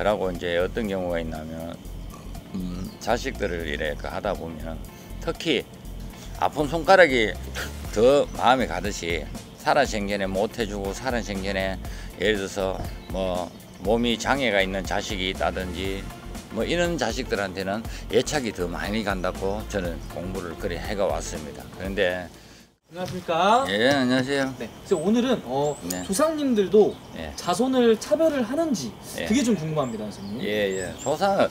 그러고 이제 어떤 경우가 있냐면 자식들을 이렇게 하다 보면 특히 아픈 손가락이 더 마음에 가듯이 살아생전에 못해주고 살아생전에 예를 들어서 뭐 몸이 장애가 있는 자식이 있다든지 뭐 이런 자식들한테는 애착이 더 많이 간다고 저는 공부를 그래 해가 왔습니다. 그런데 안녕하십니까? 예, 안녕하세요. 네. 그래서 오늘은 네. 조상님들도 예. 자손을 차별을 하는지 예. 그게 좀 궁금합니다, 선생님. 예. 조상은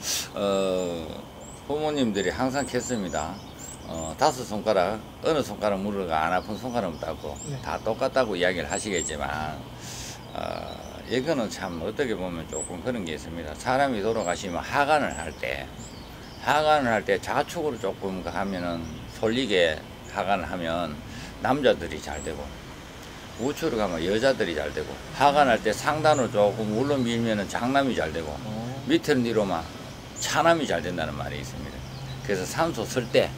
부모님들이 항상 켰습니다. 5손가락 어느 손가락 무릎가 안 아픈 손가락 없다고 네. 다 똑같다고 이야기를 하시겠지만 이거는 참 어떻게 보면 조금 그런 게 있습니다. 사람이 돌아가시면 하관을 할 때 좌측으로 조금 하면은 솔리게 하관을 하면 남자들이 잘 되고 우측으로 가면 여자들이 잘 되고 하관할 때 상단으로 조금 울러 밀면은 장남이 잘 되고 밑으로 뒤로만 차남이 잘 된다는 말이 있습니다. 그래서 산소 쓸 때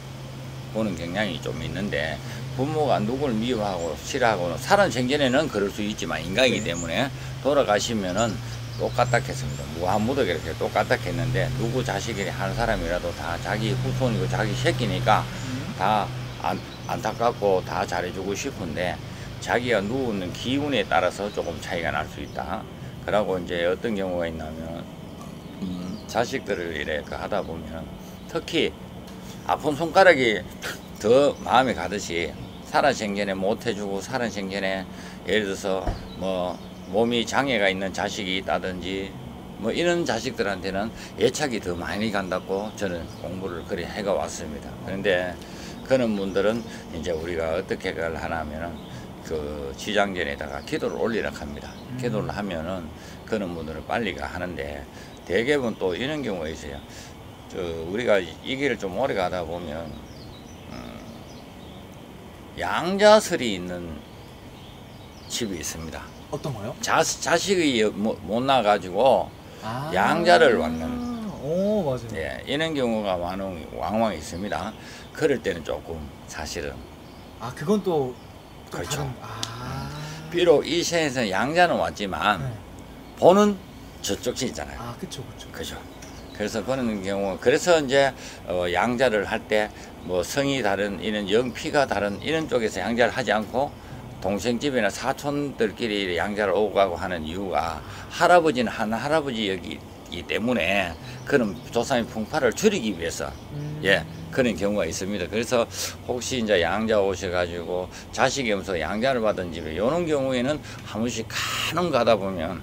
보는 경향이 좀 있는데 부모가 누구를 미워하고 싫어하고 살아생전에는 그럴 수 있지만 인간이기 때문에 돌아가시면은 똑같다 했습니다. 무한무득 이렇게 똑같다 했는데 누구 자식이 한 사람이라도 다 자기 후손이고 자기 새끼니까 다 안타깝고 다 잘해주고 싶은데 자기가 누우는 기운에 따라서 조금 차이가 날 수 있다. 그러고 이제 어떤 경우가 있냐면 자식들을 이렇게 하다 보면 특히 아픈 손가락이 더 마음에 가듯이 살아생전에 못해주고 살아생전에 예를 들어서 뭐 몸이 장애가 있는 자식이 있다든지 뭐 이런 자식들한테는 애착이 더 많이 간다고 저는 공부를 그래 해가 왔습니다. 그런데 그런 분들은 이제 우리가 어떻게 하냐면은 그 지장전에다가 기도를 올리라 합니다. 기도를 하면은 그런 분들은 빨리가 하는데 대개는 또 이런 경우가 있어요. 우리가 이 길을 좀 오래 가다 보면 양자설이 있는 집이 있습니다. 어떤 거요? 자식이 못 나가지고 양자를 왔는. 오, 맞아요. 예, 이런 경우가 왕왕 있습니다. 그럴 때는 조금 사실은 그건 또 그렇죠. 다른, 비록 이 시에서 양자는 왔지만 네. 보는 저쪽이 있잖아요. 그쵸. 그죠. 그래서 그런 경우, 그래서 이제 양자를 할 때 뭐 성이 다른 이런 영피가 다른 이런 쪽에서 양자를 하지 않고 동생집이나 사촌들끼리 양자를 오고 가고 하는 이유가 할아버지는 한 할아버지 여기이기 때문에 그런 조상의 풍파를 줄이기 위해서 예 그런 경우가 있습니다. 그래서 혹시 이제 양자 오셔가지고 자식이 없어서 양자를 받은 집에 이런 경우에는 한 번씩 간혹 가다 보면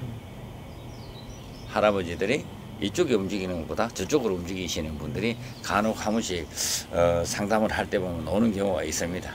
할아버지들이 이쪽에 움직이는 것보다 저쪽으로 움직이시는 분들이 간혹 한 번씩 상담을 할 때 보면 오는 경우가 있습니다.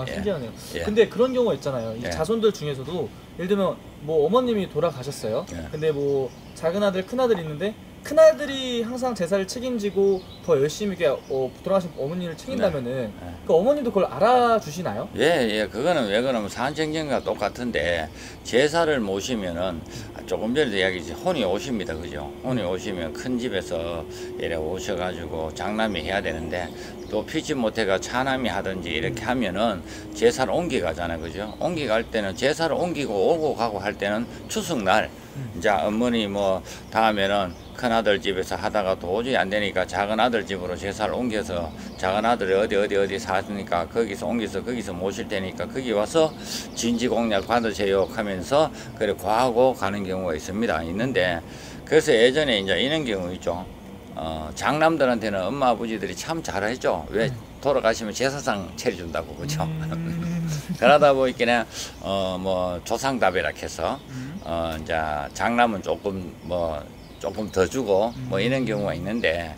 신기하네요. 예. 근데 그런 경우가 있잖아요. 이 예. 자손들 중에서도 예를 들면 뭐 어머님이 돌아가셨어요. 예. 근데 뭐 작은 아들, 큰 아들 있는데 큰 아들이 항상 제사를 책임지고 더 열심히 이렇게 돌아가신 어머니를 책임다면은 그 어머님도 그걸 알아주시나요? 예, 그거는 왜 그러면 산생전과 똑같은데 제사를 모시면은 조금 전에도 이야기했지 혼이 오십니다, 그죠? 혼이 오시면 큰 집에서 이래 오셔가지고 장남이 해야 되는데 또 피치 못해가 차남이 하든지 이렇게 하면은 제사를 옮겨가잖아요, 그죠? 옮겨갈 때는 제사를 옮기고 오고 가고 할 때는 추석날 이제 어머니 뭐 다음에는 큰 아들 집에서 하다가 도저히 안 되니까 작은 아들 집으로 제사를 옮겨서 작은 아들이 어디 사니까 거기서 옮겨서 거기서 모실 테니까 거기 와서 진지공약 받으세요 하면서 그래 과하고 가는 경우가 있는데 그래서 예전에 이제 이런 경우 있죠. 장남들한테는 엄마 아버지들이 참 잘했죠. 왜 돌아가시면 제사상 차려준다고 그죠. 그러다 보니까 뭐 조상답이라 해서 이제 장남은 조금 더 주고 뭐 이런 경우가 있는데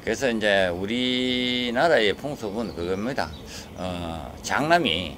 그래서 이제 우리나라의 풍습은 그겁니다. 장남이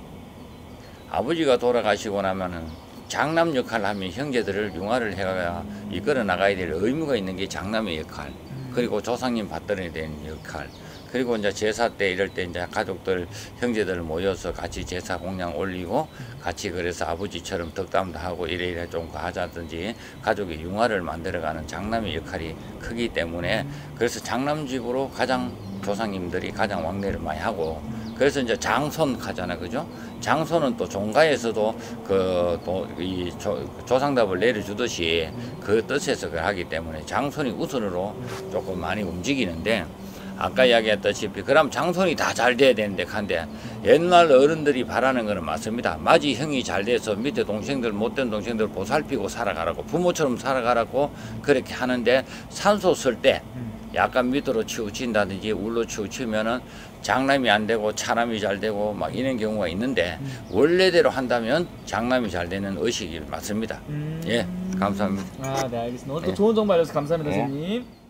아버지가 돌아가시고 나면은 장남 역할을 하면 형제들을 융화를 해가 이끌어 나가야 될 의무가 있는 게 장남의 역할. 그리고 조상님 받들어야 되는 역할. 그리고 이제 제사 때 이럴 때 이제 가족들 형제들 모여서 같이 제사 공양 올리고 같이 그래서 아버지처럼 덕담도 하고 이래 좀 하자든지 가족의 융화를 만들어가는 장남의 역할이 크기 때문에 그래서 장남 집으로 가장 조상님들이 가장 왕래를 많이 하고, 그래서 이제 장손 하잖아요, 그죠? 장손은 또 종가에서도 이 조상답을 내려주듯이 그 뜻에서 그걸 하기 때문에 장손이 우선으로 조금 많이 움직이는데, 아까 이야기했다시피 그럼 장손이 다 잘 돼야 되는데 한데, 옛날 어른들이 바라는 거는 맞습니다. 마지 형이 잘 돼서 밑에 동생들, 못된 동생들 보살피고 살아가라고, 부모처럼 살아가라고 그렇게 하는데, 산소 쓸 때 약간 밑으로 치우친다든지 울로 치우치면은 장남이 안 되고 차남이 잘 되고 막 이런 경우가 있는데, 원래대로 한다면 장남이 잘 되는 의식이 맞습니다. 예, 감사합니다. 아, 네, 알겠습니다. 오늘 네. 또 좋은 정보 알려주셔서 감사합니다, 네. 선생님.